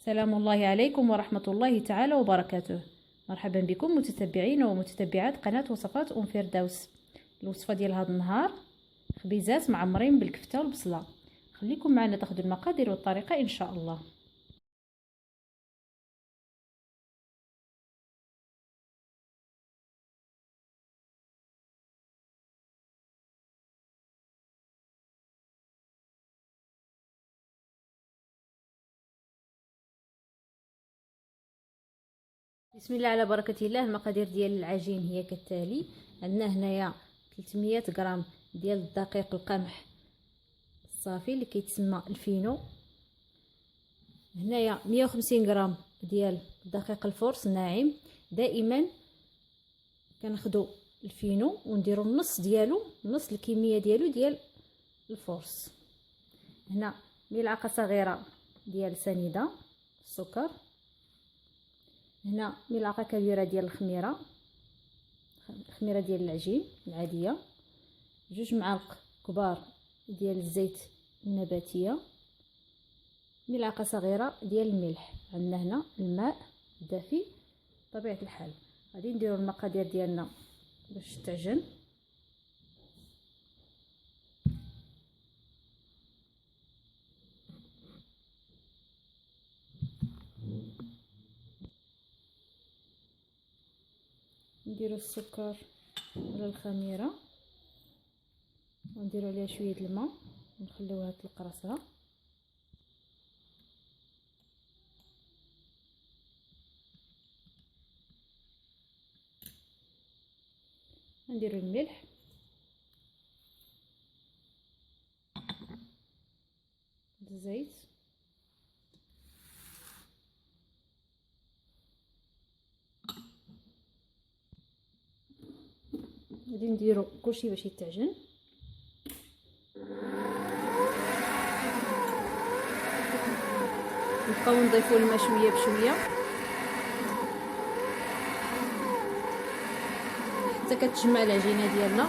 سلام الله عليكم ورحمة الله تعالى وبركاته. مرحبا بكم متتبعين ومتتبعات قناة وصفات فردوس. الوصفة ديال هذا النهار خبيزات معمرين بالكفتة والبصلة. خليكم معنا تاخذوا المقادير والطريقة ان شاء الله. بسم الله على بركة الله. المقادير ديال العجين هي كالتالي: عندنا هنايا 300 غرام ديال الدقيق القمح الصافي اللي كيتسمى الفينو، هنايا 150 غرام ديال دقيق الفرص الناعم. دائما كناخذوا الفينو ونديروا النص ديالو، نص الكميه ديالو ديال الفرص. هنا ملعقه صغيره ديال سنيده السكر، هنا ملعقه كبيره ديال الخميره ديال العجين العاديه، 2 معالق كبار ديال الزيت النباتيه، ملعقه صغيره ديال الملح. عندنا هنا الماء دافي بطبيعه الحال. غادي نديروا المقادير ديالنا باش تعجن. نديروا السكر على الخميره ونديروا عليها شويه الماء ونخليوها تلق راسها. نديروا الملح، الزيت، غادي نديروا كلشي باش يتعجن. نبقاو نضيفوا الماء شويه بشويه حتى كتجمع العجينه ديالنا.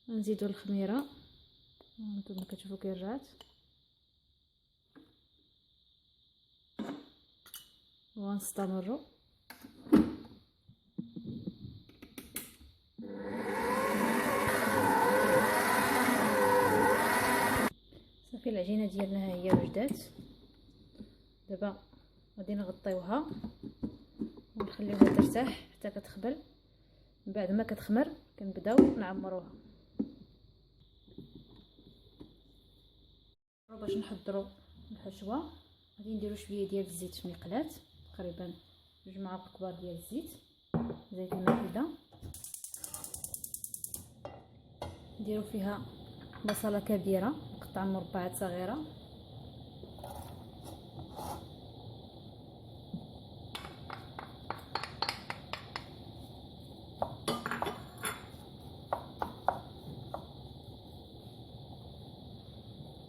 نزيدوا الخميره، هانتوما كتشوفوا كي رجعت، ونستمروا. صافي العجينه ديالنا ها هي وجدات. دابا غادي نغطيوها ونخليوها ترتاح حتى كتخبل. من بعد ما كتخمر كنبداو نعمروها. باش نحضروا الحشوه غادي نديروا شويه ديال الزيت في مقلاه، تقريبا 2 معالق كبار ديال الزيت، زيت المائده. نديروا فيها بصله كبيره مقطعه مربعات صغيره،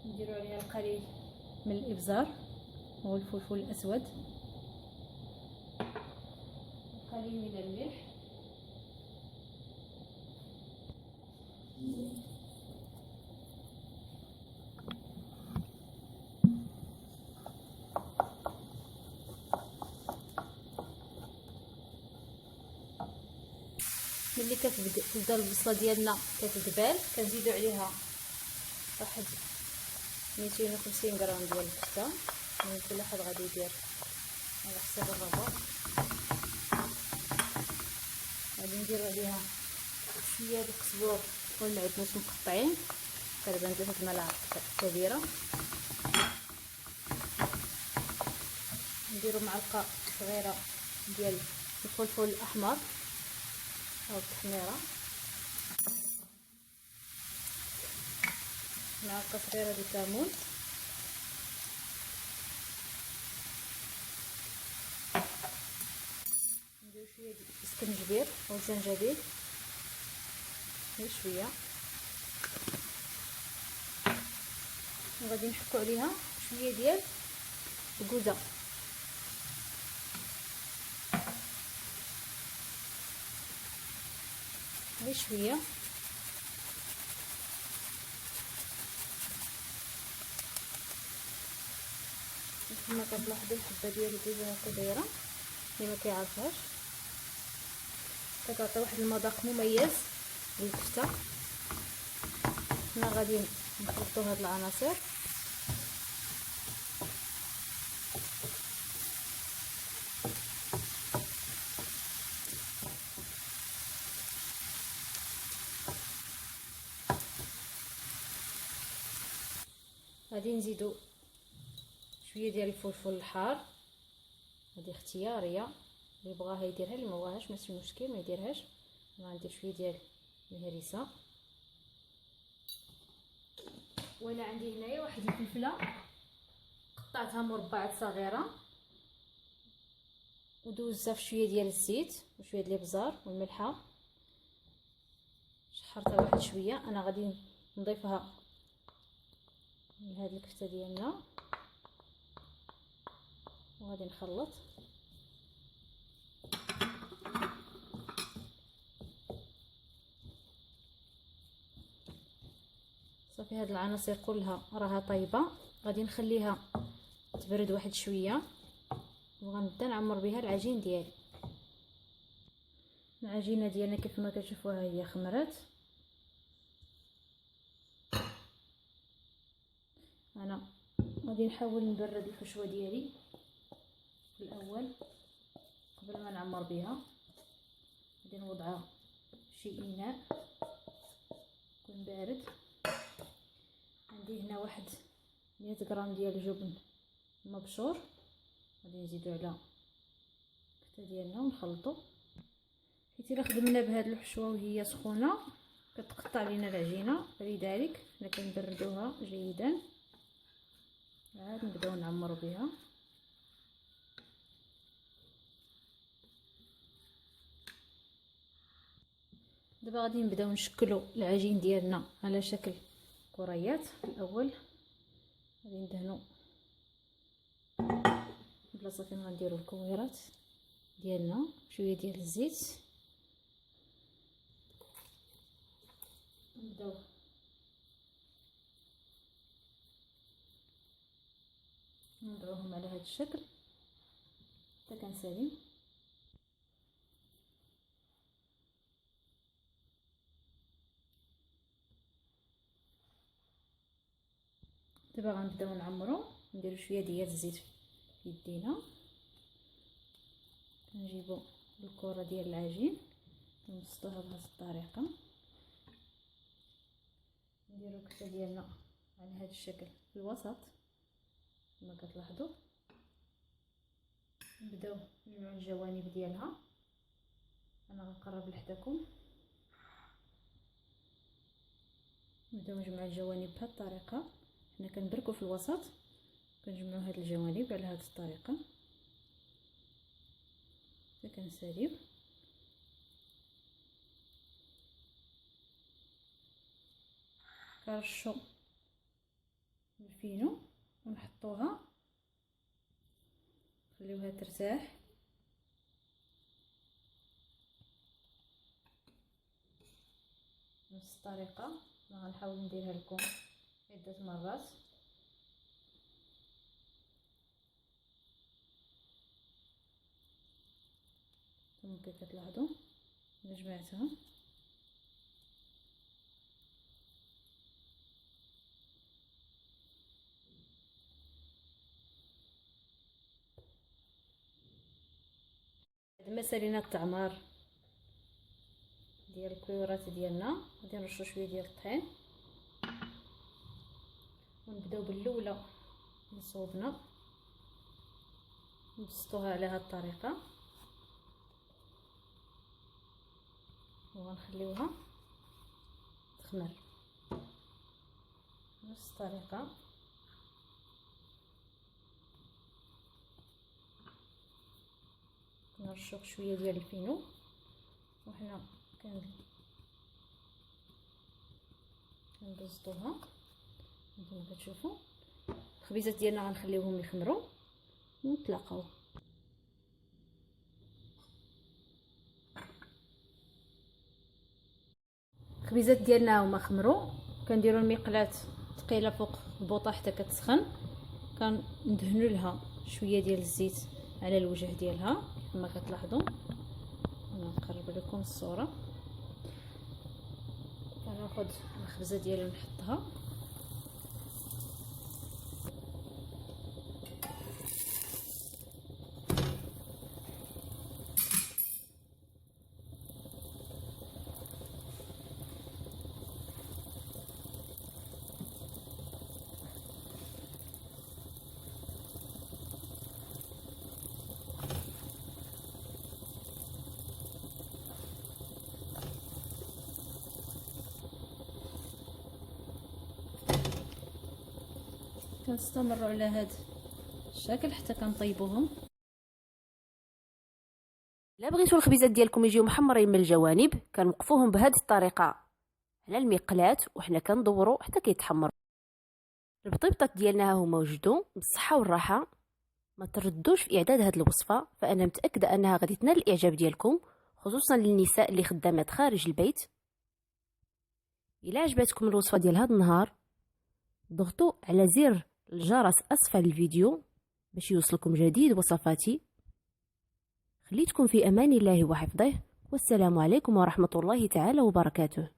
نديروا عليها القليل من الابزار هو الفلفل الاسود، قليل من الملح، ملي تبدا البصله ديالنا كتذبال كنزيدوا عليها واحد 250 غرام ديال الكفته. يعني كل واحد غادي يدير على حساب الرغبه. غادي نديروا عليها شويه ديال القزبور والمعدنوس مقطعين، تقريبا 3 ملاعق كبيره. نديروا معلقه صغيره ديال الفلفل الاحمر او التحميره، معلقه صغيره ديال الكمون، نديرو شويه ديال السكنجبير او الزنجبيل غير شويه، وغادي نحكو عليها شويه ديال الكوزه غير شويه. كما كتلاحظوا الحبه ديال الدجاج هكا دايره اللي ما كيعرفهاش، كتعطي واحد المذاق مميز للكفته. حنا غادي نخلطوا هاد العناصر. غادي نزيدو شويه ديال الفلفل الحار، هذه اختياريه، اللي بغاها يديرها اللي ما بغاهاش ماشي مشكل ما يديرهاش. انا غندير شويه ديال الهريسه، وانا عندي هنايا واحد الفلفله قطعتها مربعات صغيره ودوزتها في شويه ديال الزيت وشويه ديال الابزار والملحه، شحرتها واحد شويه. انا غادي نضيفها لهاد الكفته ديالنا وغادي نخلط. صافي هاد العناصر كلها راها طيبه، غادي نخليها تبرد واحد شويه وغنبدا نعمر بها العجين ديالي. العجينه ديالنا كيف ما كتشوفوها هي خمرات. انا غادي نحاول نبرد الحشوه ديالي في الاول قبل ما نعمر بها. غادي نوضعها في شي اناء يكون بارد. عندي هنا واحد 100 غرام ديال الجبن مبشور، غادي نزيدو على الكفته ديالنا ونخلطو، حيت الا خدمنا بهاد الحشوه وهي سخونه كتقطع لينا العجينه، فلذلك حنا كنبردوها جيدا عاد نبداو نعمرو بها. دابا غادي نبداو نشكلو العجين ديالنا على شكل كريات. الاول غادي ندهنو بلاصه فين غنديرو الكويرات ديالنا شويه ديال الزيت، نبداو نوضعوهم على هذا الشكل حتى كنسالي. دابا غنبداو نعمرو، نديرو شويه ديال الزيت في يدينا، كنجيبو الكره ديال العجين ونبسطوها بهذه الطريقه، نديرو الكفته ديالنا على هذا الشكل في الوسط كما كتلاحظوا. نبداو نجمعوا الجوانب ديالها، انا غنقرب لحداكم. نبداو نجمعوا الجوانب بهذه الطريقه، حنا كنبركوا في الوسط كنجمعوا هاد الجوانب على هذه الطريقه حتى كنساليو. كنرشوا الفينو ونحطوها نخليوها ترتاح. نفس الطريقه انا غنحاول نديرها لكم عده مرات. كما كتلاحظوا جمعتها. بعد ما سالينا التعمار ديال الكويرات ديالنا غادي نرشوا شويه ديال الطحين ونبداو بالاولى من صوبنا، نبسطوها على هذه الطريقه وغنخليوها تخمر نفس الطريقه. نرشوا شويه ديال الفينو وحنا كنبسطوها كما كتشوفوا. الخبيزات ديالنا غنخليوهم يخمروا ونتلاقاو. الخبيزات ديالنا هما خمروا، كنديروا المقلاة ثقيله فوق البوطه حتى كتسخن، كندهنوا لها شويه ديال الزيت على الوجه ديالها كما كتلاحظوا. نقرب لكم الصوره. كناخذ الخبزه ديالي ونحطها. كنستمروا على هذا الشكل حتى كنطيبوهم. الا بغيتوا الخبيزات ديالكم يجيو محمرين من الجوانب كنوقفوهم بهذه الطريقه على المقلاة وحنا كندوروا حتى كيتحمروا. البطيبطات ديالنا ها هما وجدوا بالصحه والراحه. ما تردوش في اعداد هذه الوصفه، فانا متاكده انها غادي تنال الاعجاب ديالكم، خصوصا للنساء اللي خدامات خارج البيت. الا عجبتكم الوصفه ديال هذا النهار ضغطوا على زر الجرس اسفل الفيديو باش يوصلكم جديد وصفاتي. خليتكم في امان الله وحفظه، والسلام عليكم ورحمه الله تعالى وبركاته.